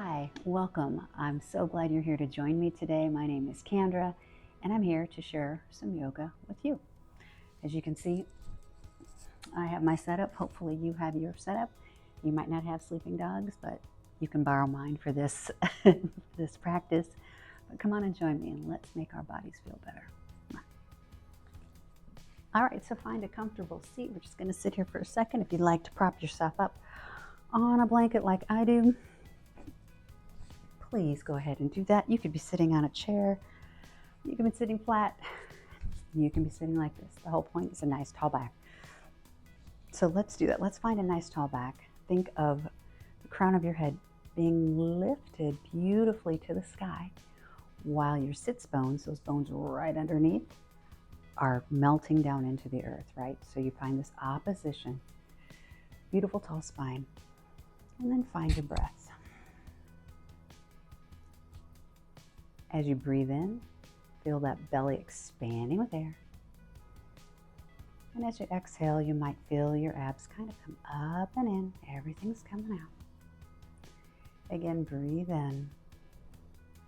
Hi, welcome. I'm so glad you're here to join me today. My name is Kandra, and I'm here to share some yoga with you. As you can see, I have my setup. Hopefully you have your setup. You might not have sleeping dogs, but you can borrow mine for this, this practice. But come on and join me, and let's make our bodies feel better. All right, so find a comfortable seat. We're just going to sit here for a second. If you'd like to prop yourself up on a blanket like I do, please go ahead and do that. You could be sitting on a chair. You can be sitting flat. You can be sitting like this. The whole point is a nice tall back. So let's do that. Let's find a nice tall back. Think of the crown of your head being lifted beautifully to the sky while your sits bones, those bones right underneath, are melting down into the earth, right? So you find this opposition, beautiful tall spine, and then find your breath. As you breathe in, feel that belly expanding with air. And as you exhale, you might feel your abs kind of come up and in. Everything's coming out. Again, breathe in.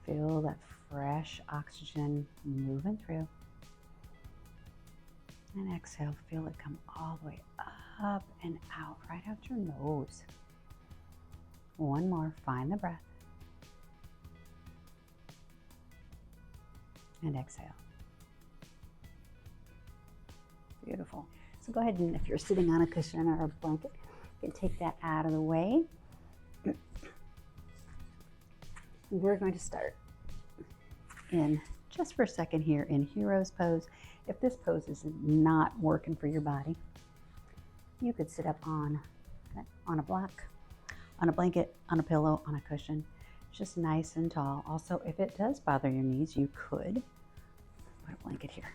Feel that fresh oxygen moving through. And exhale, feel it come all the way up and out, right out your nose. One more, find the breath. And exhale. Beautiful. So go ahead and if you're sitting on a cushion or a blanket, you can take that out of the way. We're going to start in just for a second here in hero's pose. If this pose is not working for your body, you could sit up on a block, on a blanket, on a pillow, on a cushion, just nice and tall. Also, if it does bother your knees, you could put a blanket here.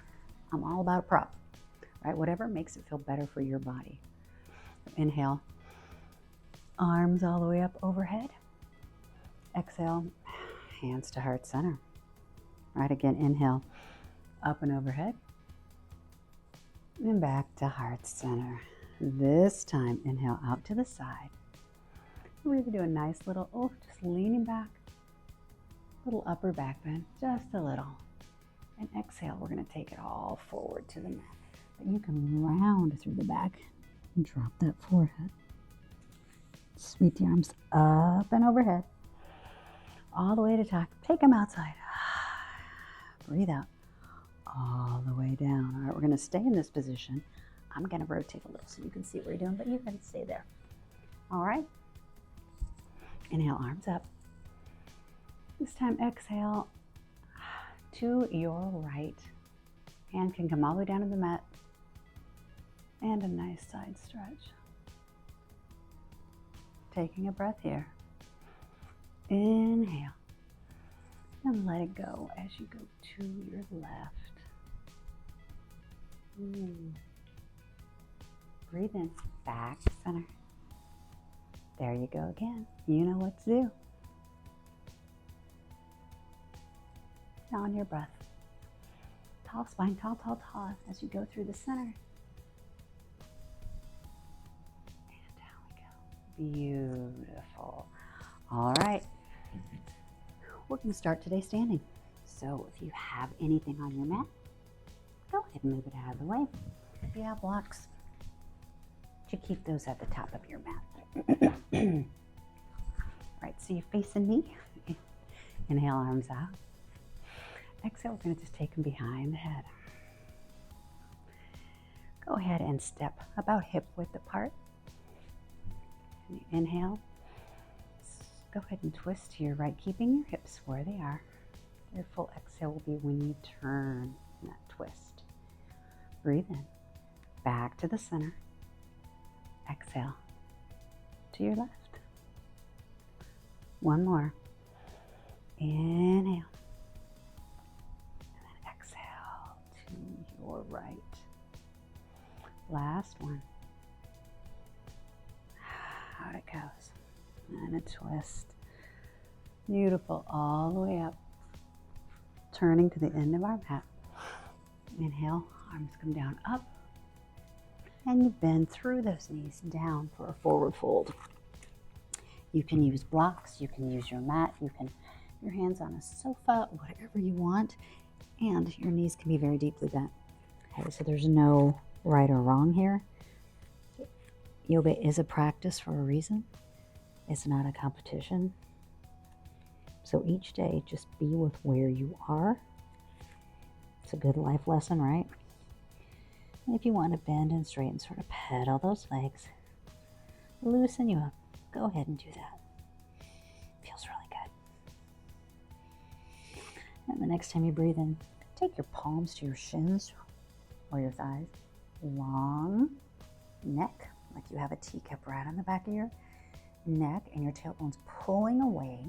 I'm all about a prop, right? Whatever makes it feel better for your body. So inhale, arms all the way up overhead. Exhale, hands to heart center. Right, again, inhale, up and overhead. And back to heart center. This time, inhale out to the side. We're going to do a nice little, just leaning back. Little upper back bend, just a little. And exhale, we're going to take it all forward to the mat. But you can round through the back and drop that forehead. Sweep the arms up and overhead. All the way to top. Take them outside. Breathe out. All the way down. All right, we're going to stay in this position. I'm going to rotate a little so you can see what we're doing, but you can stay there. All right. Inhale, arms up. This time, exhale to your right. Hand can come all the way down to the mat. And a nice side stretch. Taking a breath here. Inhale. And let it go as you go to your left. Breathe in, back to center. There you go again. You know what to do. Now on your breath. Tall spine, tall, tall, tall as you go through the center. And down we go. Beautiful. All right. We're going to start today standing. So if you have anything on your mat, go ahead and move it out of the way. If you have blocks, you keep those at the top of your mat. All right, so you're facing me. Inhale, arms out. Exhale, we're going to just take them behind the head. Go ahead and step about hip width apart. And you inhale. Go ahead and twist to your right, keeping your hips where they are. Your full exhale will be when you turn in that twist. Breathe in, back to the center. Exhale to your left. One more. Inhale. And then exhale to your right. Last one. Out it goes. And a twist. Beautiful. All the way up. Turning to the end of our mat. Inhale. Arms come down, up. And you bend through those knees down for a forward fold. You can use blocks, you can use your mat, your hands on a sofa, whatever you want, and your knees can be very deeply bent. Okay, so there's no right or wrong here. Yoga is a practice for a reason. It's not a competition. So each day, just be with where you are. It's a good life lesson, right? And if you want to bend and straighten, sort of pedal those legs, loosen you up, go ahead and do that. Feels really good. And the next time you breathe in, take your palms to your shins or your thighs. Long neck, like you have a teacup right on the back of your neck, and your tailbone's pulling away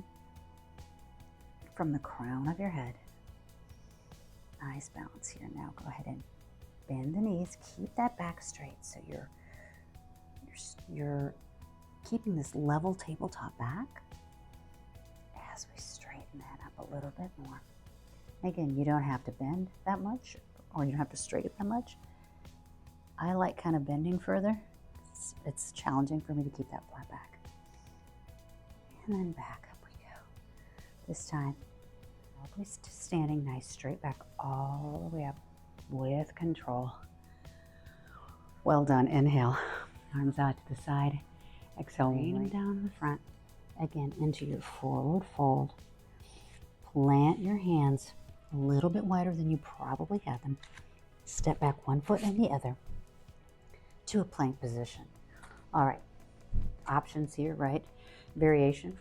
from the crown of your head. Nice balance here. Now go ahead and bend the knees. Keep that back straight so you're keeping this level tabletop back as we straighten that up a little bit more. Again, you don't have to bend that much, or you don't have to straighten that much. I like kind of bending further. It's challenging for me to keep that flat back. And then back up we go. This time, always standing nice straight back all the way up with control. Well done. Inhale, arms out to the side. Exhale, lean them down the front. Again, into your forward fold. Plant your hands a little bit wider than you probably have them. Step back one foot and the other to a plank position. All right, options here, right? Variation.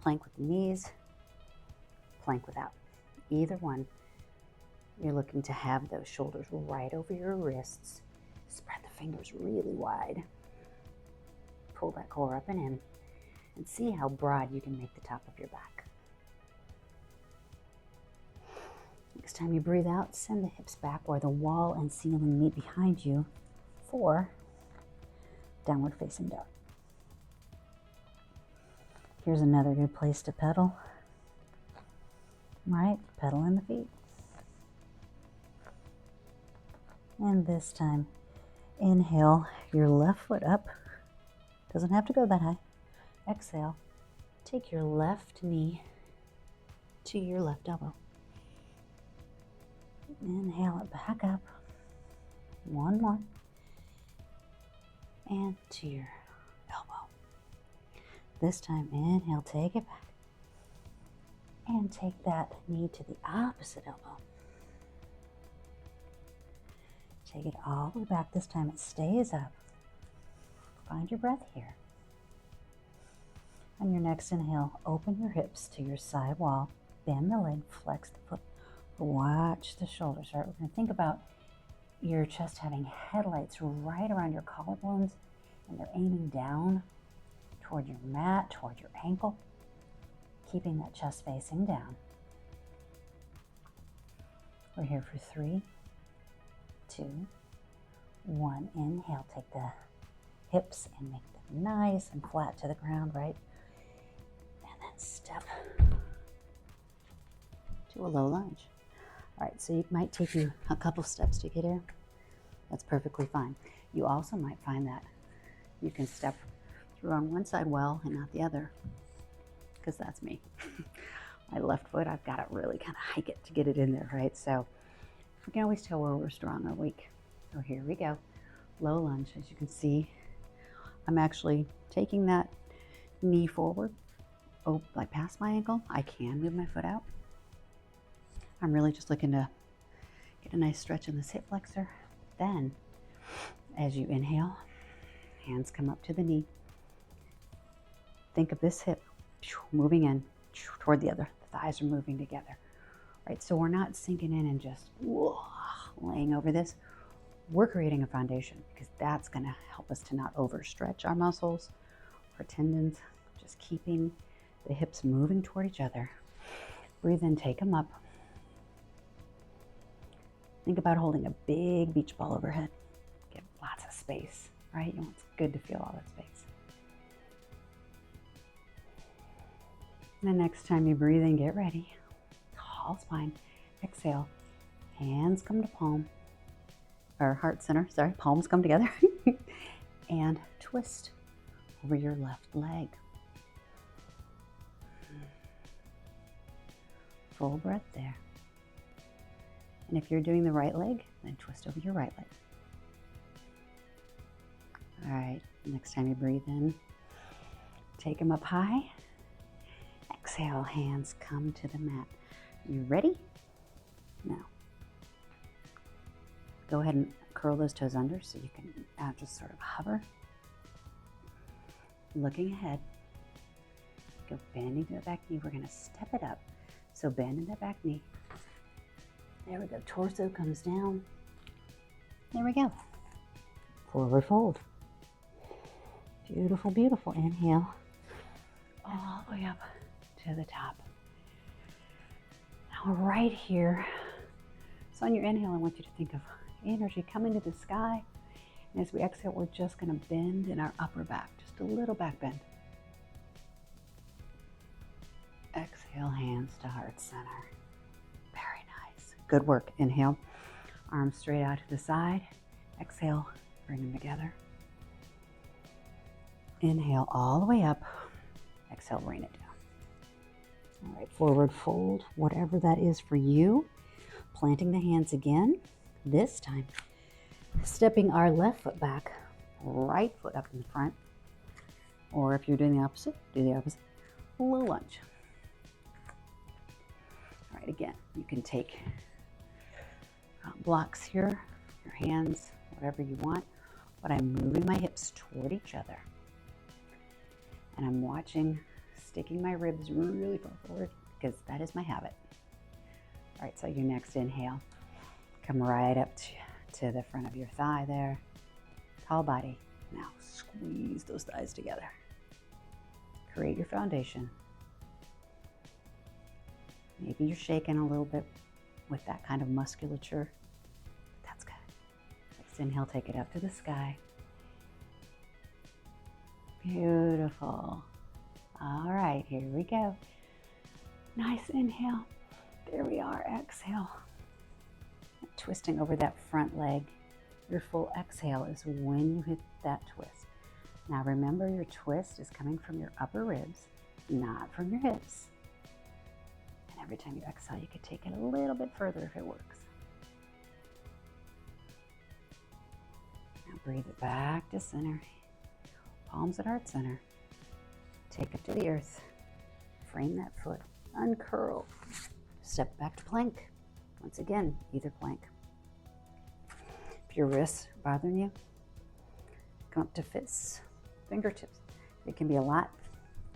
Plank with the knees, plank without. Either one, you're looking to have those shoulders right over your wrists. Spread the fingers really wide. Pull that core up and in, and see how broad you can make the top of your back. Next time you breathe out, send the hips back where the wall and ceiling meet behind you for downward facing dog. Here's another good place to pedal. Right, pedal in the feet. And this time, inhale your left foot up. Doesn't have to go that high. Exhale, take your left knee to your left elbow. Inhale it back up. One more. And to your elbow. This time, inhale, take it back. And take that knee to the opposite elbow. Take it all the way back. This time it stays up. Find your breath here. On your next inhale, open your hips to your side wall. Bend the leg, flex the foot. Watch the shoulders. All right, we're going to think about your chest having headlights right around your collarbones, and they're aiming down toward your mat, toward your ankle, keeping that chest facing down. We're here for 3, 2, 1. Inhale, take the hips and make them nice and flat to the ground, right? And then step to a low lunge. All right, so it might take you a couple steps to get here. That's perfectly fine. You also might find that you can step through on one side well and not the other, because that's me. My left foot, I've got to really kind of hike it to get it in there, right? So we can always tell where we're strong or weak. So here we go. Low lunge. As you can see, I'm actually taking that knee forward, like past my ankle. I can move my foot out. I'm really just looking to get a nice stretch in this hip flexor. Then, as you inhale, hands come up to the knee. Think of this hip moving in toward the other. The thighs are moving together, right? So we're not sinking in and just laying over this. We're creating a foundation, because that's going to help us to not overstretch our muscles or tendons. Just keeping the hips moving toward each other. Breathe in, take them up. Think about holding a big beach ball overhead. Get lots of space, right? It's good to feel all that space. And the next time you breathe in, get ready. Tall spine. Exhale. Hands come to palm. Or heart center, sorry. Palms come together. And twist. over your left leg. Full breath there. And if you're doing the right leg, then twist over your right leg. All right, next time you breathe in, take them up high. Exhale, hands come to the mat. You ready? Now, go ahead and curl those toes under so you can just sort of hover. Looking ahead, go bending to the back knee. We're going to step it up. So bend in the back knee. There we go. Torso comes down. There we go. Forward fold. Beautiful, beautiful. Inhale all the way up to the top. Now right here. So on your inhale, I want you to think of energy coming to the sky. And as we exhale, we're just going to bend in our upper back. Just a little back bend. Exhale, hands to heart center. Very nice. Good work. Inhale, arms straight out to the side. Exhale, bring them together. Inhale all the way up. Exhale, rain it down. All right, forward fold, whatever that is for you. Planting the hands again. This time, stepping our left foot back, right foot up in the front. Or if you're doing the opposite, do the opposite. A little lunge. All right, again, you can take blocks here, your hands, whatever you want, but I'm moving my hips toward each other. And I'm watching, sticking my ribs really far forward because that is my habit. All right, so your next inhale, come right up to the front of your thigh there. Tall body. Now squeeze those thighs together. Create your foundation. Maybe you're shaking a little bit with that kind of musculature. That's good. Next inhale, take it up to the sky. Beautiful. All right, here we go. Nice inhale. There we are. Exhale. Twisting over that front leg. Your full exhale is when you hit that twist. Now remember, your twist is coming from your upper ribs, not from your hips. And every time you exhale, you can take it a little bit further if it works. Now breathe it back to center. Palms at heart center. Take it to the earth. Frame that foot. Uncurl. Step back to plank. Once again, either plank. If your wrists are bothering you, come up to fists, fingertips. It can be a lot.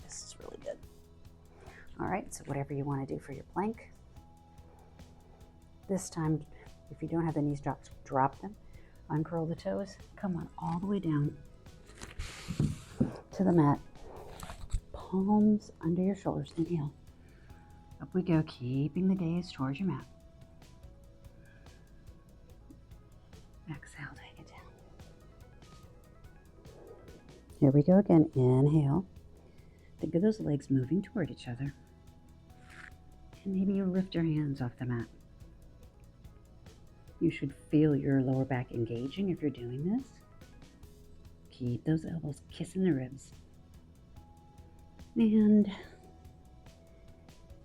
This is really good. All right, so whatever you want to do for your plank. This time, if you don't have the knees dropped, drop them. Uncurl the toes. Come on all the way down to the mat. Palms under your shoulders. Inhale. Up we go, keeping the gaze towards your mat. Exhale, take it down. Here we go again. Inhale. Think of those legs moving toward each other. And maybe you lift your hands off the mat. You should feel your lower back engaging if you're doing this. Keep those elbows kissing the ribs. And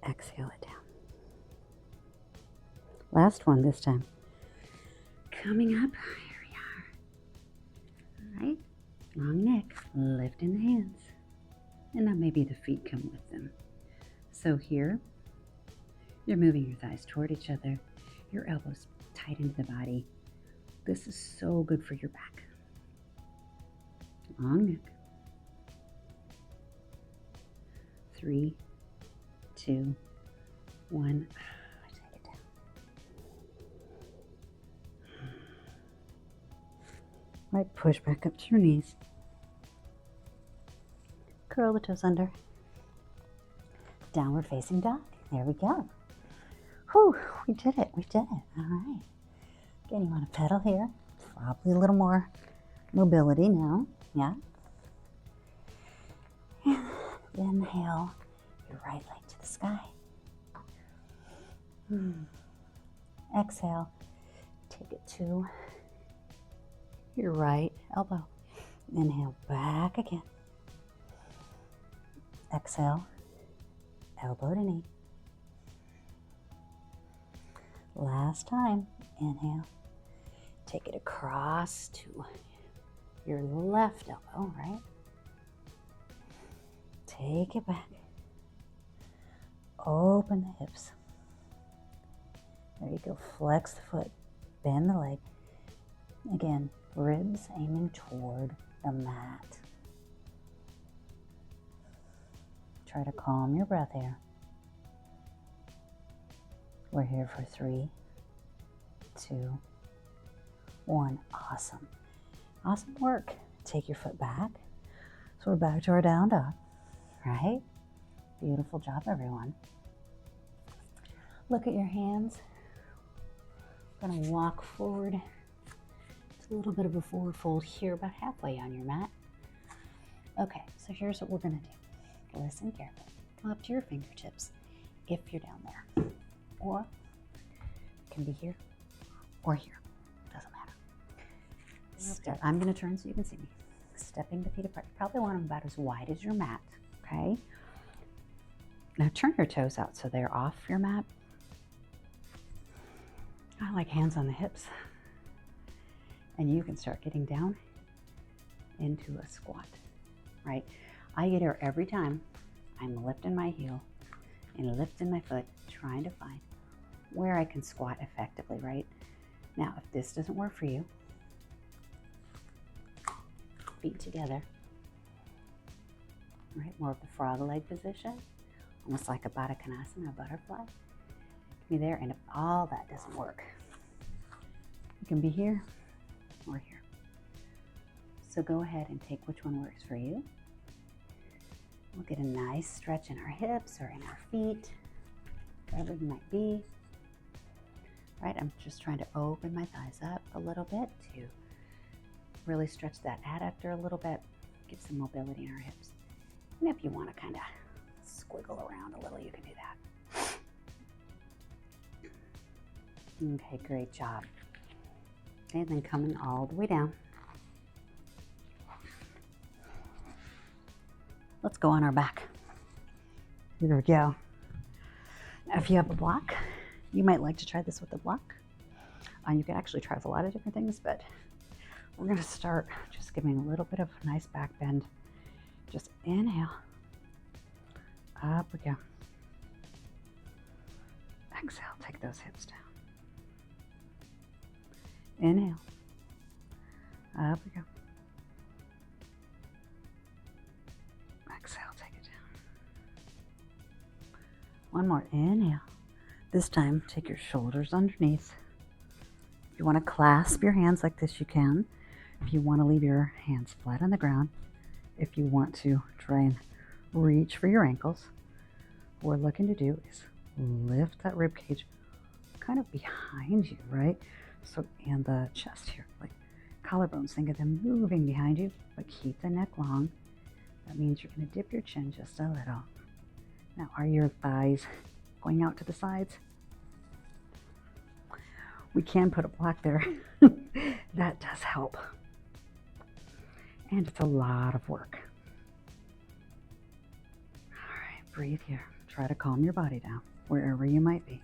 exhale it down. Last one this time. Coming up, here we are. All right, long neck, lifting the hands. And now maybe the feet come with them. So here, you're moving your thighs toward each other, your elbows tight into the body. This is so good for your back. Long neck. 3, 2, 1. Take it down. Right, push back up to your knees. Curl the toes under. Downward facing dog. There we go. Whew, we did it. We did it. All right. Again, you want to pedal here. Probably a little more mobility now. Yeah. Inhale your right leg to the sky. Exhale. Take it to your right elbow. Inhale back again. Exhale, elbow to knee. Last time, inhale. Take it across to your left elbow, right? Take it back. Open the hips. There you go. Flex the foot. Bend the leg. Again, ribs aiming toward the mat. Try to calm your breath here. We're here for 3, 2, 1. Awesome. Awesome work. Take your foot back. So we're back to our down dog, right? Beautiful job, everyone. Look at your hands. We're going to walk forward. It's a little bit of a forward fold here, about halfway on your mat. Okay, so here's what we're going to do. Listen carefully. Come up to your fingertips if you're down there. Or it can be here or here. Doesn't matter. I'm going to turn so you can see me. Stepping the feet apart. You probably want them about as wide as your mat, okay? Now turn your toes out so they're off your mat. I like hands on the hips. And you can start getting down into a squat, right? I get here every time I'm lifting my heel and lifting my foot, trying to find where I can squat effectively, right? Now, if this doesn't work for you, feet together, right? More of the frog leg position, almost like a Baddha Konasana, a butterfly. Be there, and if all that doesn't work, you can be here or here. So go ahead and take which one works for you. We'll get a nice stretch in our hips or in our feet, wherever you might be. Right, I'm just trying to open my thighs up a little bit to really stretch that adductor a little bit, get some mobility in our hips. And if you want to kind of squiggle around a little, you can do that. Okay, great job. And then coming all the way down. Let's go on our back. Here we go. Now, if you have a block, you might like to try this with a block. You can actually try with a lot of different things, but we're going to start just giving a little bit of a nice back bend. Just inhale. Up we go. Exhale, take those hips down. Inhale. Up we go. Exhale, take it down. One more, inhale. This time, take your shoulders underneath. If you want to clasp your hands like this, you can. If you want to leave your hands flat on the ground, if you want to try and reach for your ankles, what we're looking to do is lift that rib cage kind of behind you, right? So, and the chest here, like collarbones, think of them moving behind you, but keep the neck long. That means you're going to dip your chin just a little. Now, are your thighs going out to the sides? We can put a block there. That does help. And it's a lot of work. All right, breathe here. Try to calm your body down wherever you might be.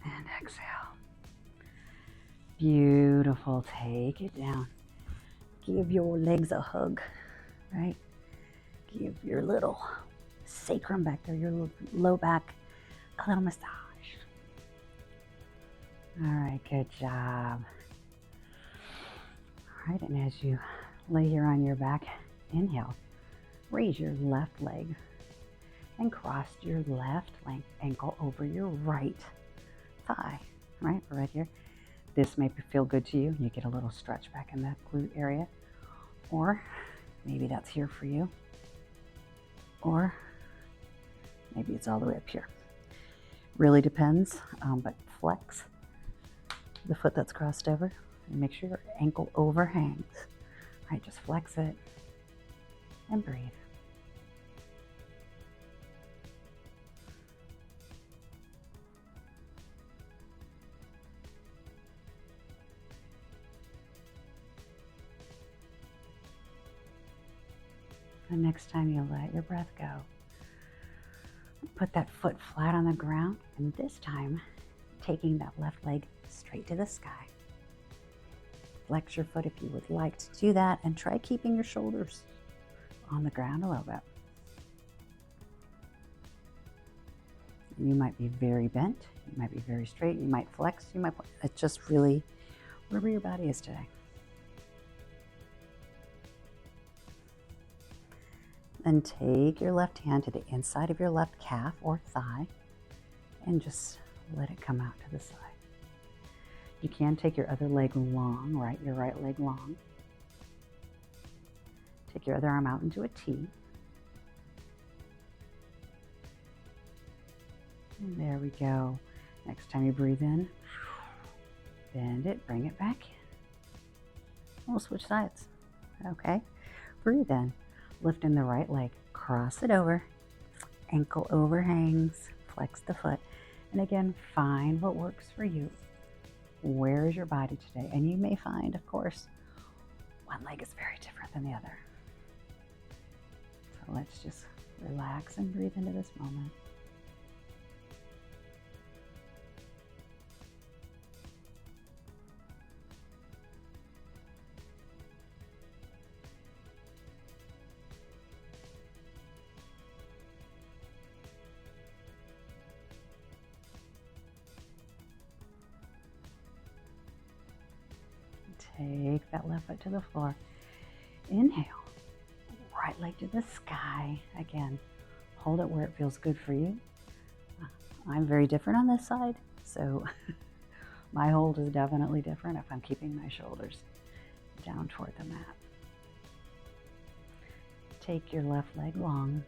And exhale. Beautiful. Take it down. Give your legs a hug, right? Give your little sacrum back there, your low back, a little massage. All right, good job. All right, and as you lay here on your back, inhale, raise your left leg and cross your left ankle over your right thigh, right here. This may feel good to you. You get a little stretch back in that glute area, or maybe that's here for you, or maybe it's all the way up here. Really depends, but flex the foot that's crossed over and make sure your ankle overhangs. All right, just flex it and breathe. The next time you let your breath go, put that foot flat on the ground, and this time taking that left leg straight to the sky. Flex your foot if you would like to do that, and try keeping your shoulders on the ground a little bit. You might be very bent, you might be very straight, you might flex, you might, it's just really wherever your body is today. Then take your left hand to the inside of your left calf or thigh and just let it come out to the side. You can take your other leg long, right? Your right leg long. Take your other arm out into a T. And there we go. Next time you breathe in, bend it, bring it back in. We'll switch sides. Okay. Breathe in. Lift in the right leg. Cross it over. Ankle overhangs. Flex the foot. And again, find what works for you. Where is your body today? And you may find, of course, one leg is very different than the other. So let's just relax and breathe into this moment. Take that left foot to the floor. Inhale. Right leg to the sky. Again, hold it where it feels good for you. I'm very different on this side, so my hold is definitely different if I'm keeping my shoulders down toward the mat. Take your left leg long.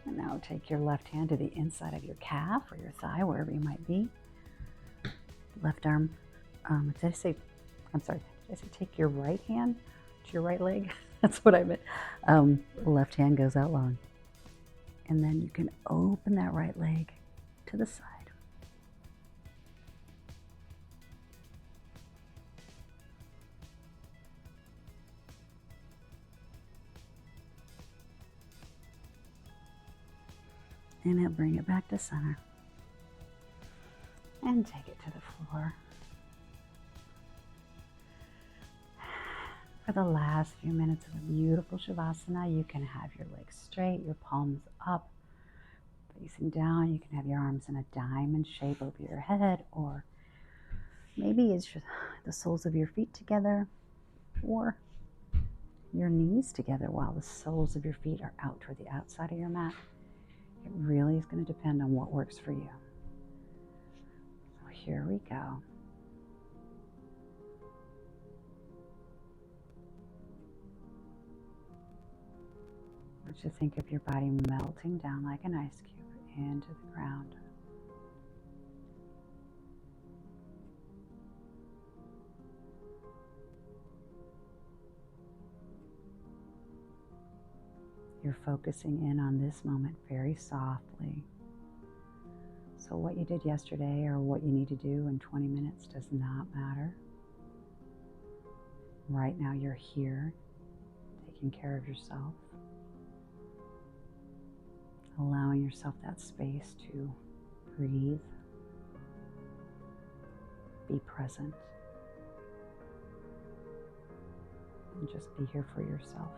And now take your left hand to the inside of your calf or your thigh, wherever you might be. Left arm, did I say take your right hand to your right leg? That's what I meant. Left hand goes out long. And then you can open that right leg to the side. And now bring it back to center. And take it to the floor. For the last few minutes of a beautiful Shavasana, you can have your legs straight, your palms up, facing down. You can have your arms in a diamond shape over your head, or maybe it's just the soles of your feet together, or your knees together while the soles of your feet are out toward the outside of your mat. It really is going to depend on what works for you. So here we go. Let's just think of your body melting down like an ice cube into the ground. You're focusing in on this moment very softly. So what you did yesterday or what you need to do in 20 minutes does not matter. Right now you're here, taking care of yourself, allowing yourself that space to breathe, be present, and just be here for yourself.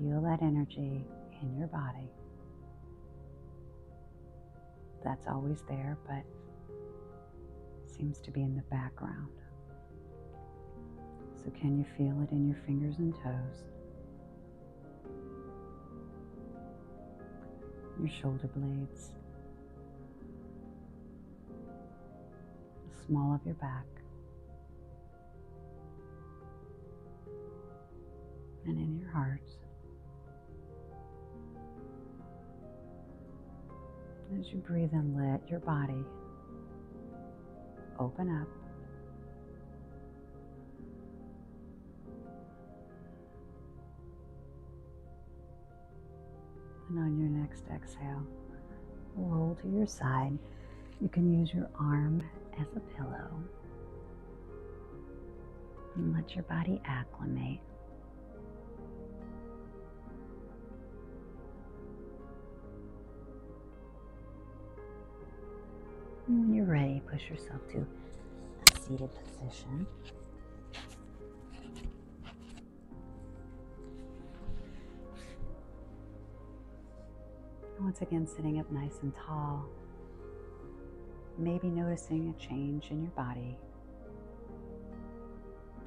feel that energy in your body. That's always there, but seems to be in the background. So can you feel it in your fingers and toes? Your shoulder blades, the small of your back, and in your heart. As you breathe in, let your body open up. And on your next exhale, roll to your side. You can use your arm as a pillow. And let your body acclimate. And when you're ready, push yourself to a seated position. Once again, sitting up nice and tall, maybe noticing a change in your body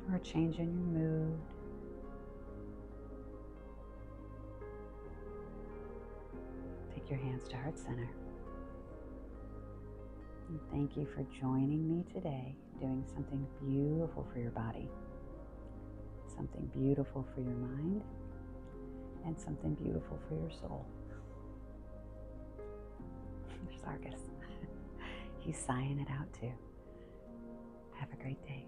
or a change in your mood. Take your hands to heart center. And thank you for joining me today, doing something beautiful for your body, something beautiful for your mind, and something beautiful for your soul. There's Argus. He's sighing it out too. Have a great day.